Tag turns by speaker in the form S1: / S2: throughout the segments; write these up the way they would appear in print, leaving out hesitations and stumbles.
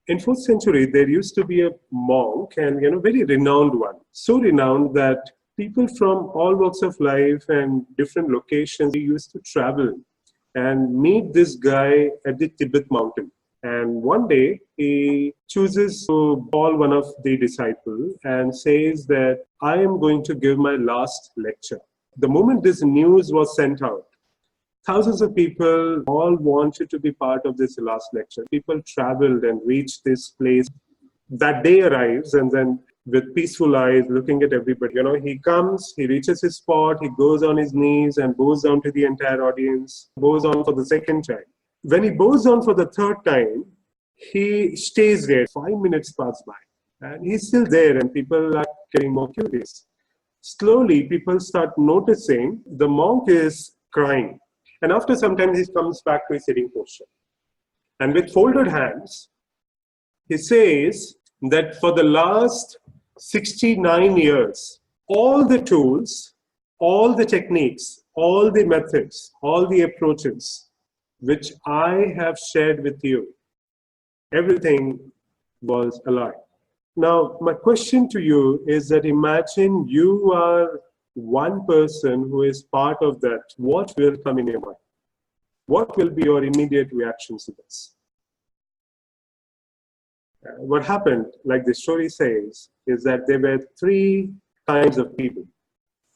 S1: In 4th century, there used to be a monk, and very renowned one. So renowned that people from all walks of life and different locations used to travel and meet this guy at the Tibet mountain. And one day he chooses to call one of the disciples and says that I am going to give my last lecture. The moment this news was sent out, thousands of people all wanted to be part of this last lecture. People traveled and reached this place. That day arrives, and then with peaceful eyes, looking at everybody, he comes, he reaches his spot, he goes on his knees and bows down to the entire audience, bows down for the second time. When he bows down for the third time, he stays there. 5 minutes pass by, and he's still there, and people are getting more curious. Slowly, people start noticing the monk is crying. And after some time, he comes back to his sitting posture. And with folded hands, he says that for the last 69 years, all the tools, all the techniques, all the methods, all the approaches which I have shared with you, everything was a lie. Now, my question to you is that imagine you are one person who is part of that. What will come in your mind? What will be your immediate reactions to this? What happened, like the story says, is that there were 3 kinds of people.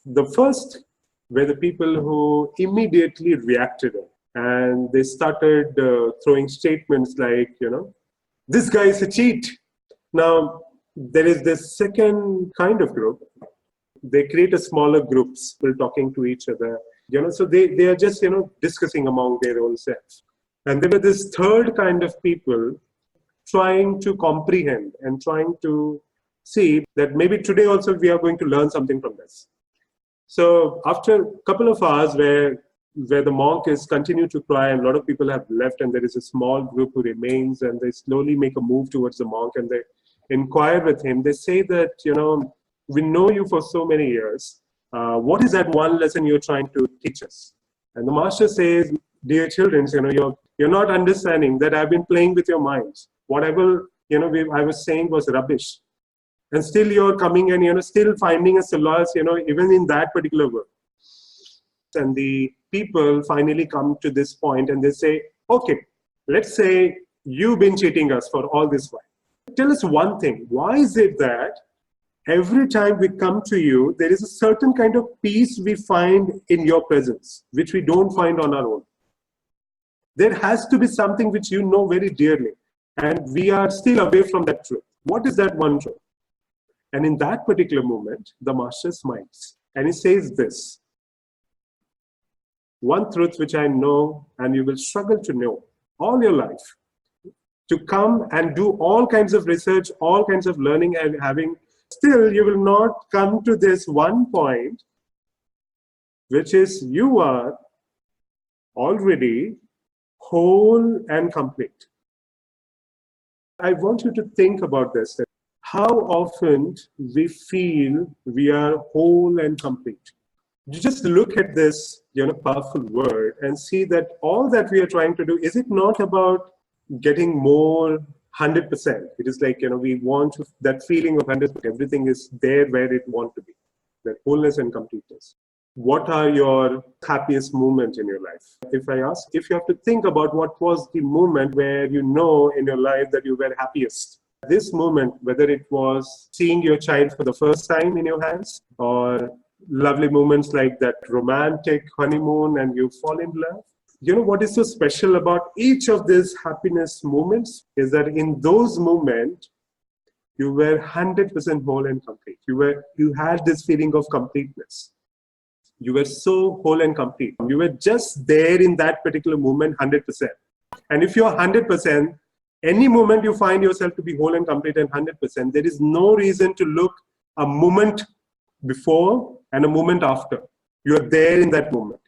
S1: The first were the people who immediately reacted, and they started throwing statements like, this guy is a cheat. Now, there is this second kind of group. They create a smaller groups, people talking to each other. So they are just, discussing among their own selves. And there were this third kind of people trying to comprehend and trying to see that maybe today also we are going to learn something from this. So after a couple of hours where the monk is continued to cry and a lot of people have left, and there is a small group who remains, and they slowly make a move towards the monk and they inquire with him. They say that, we know you for so many years. What is that one lesson you're trying to teach us? And the master says, dear children, you're not understanding that I've been playing with your minds. Whatever, I was saying was rubbish. And still you're coming and, still finding a solace, even in that particular word. And the people finally come to this point and they say, okay, let's say you've been cheating us for all this while. Tell us one thing. Why is it that every time we come to you, there is a certain kind of peace we find in your presence, which we don't find on our own? There has to be something which you know very dearly, and we are still away from that truth. What is that one truth? And in that particular moment, the master smiles and he says this: one truth which I know and you will struggle to know all your life, to come and do all kinds of research, all kinds of learning and having, still you will not come to this one point, which is you are already whole and complete. I want you to think about this. How often we feel we are whole and complete. You just look at this, powerful word and see that all that we are trying to do, is it not about getting more 100%? It is like, we want that feeling of 100%. Everything is there where it wants to be, that wholeness and completeness. What are your happiest moments in your life? If I ask, if you have to think about what was the moment where in your life that you were happiest, this moment, whether it was seeing your child for the first time in your hands, or lovely moments like that romantic honeymoon and you fall in love. What is so special about each of these happiness moments is that in those moments, you were 100% whole and complete. You had this feeling of completeness. You were so whole and complete. You were just there in that particular moment, 100%. And if you're 100%, any moment you find yourself to be whole and complete and 100%, there is no reason to look a moment before and a moment after. You are there in that moment.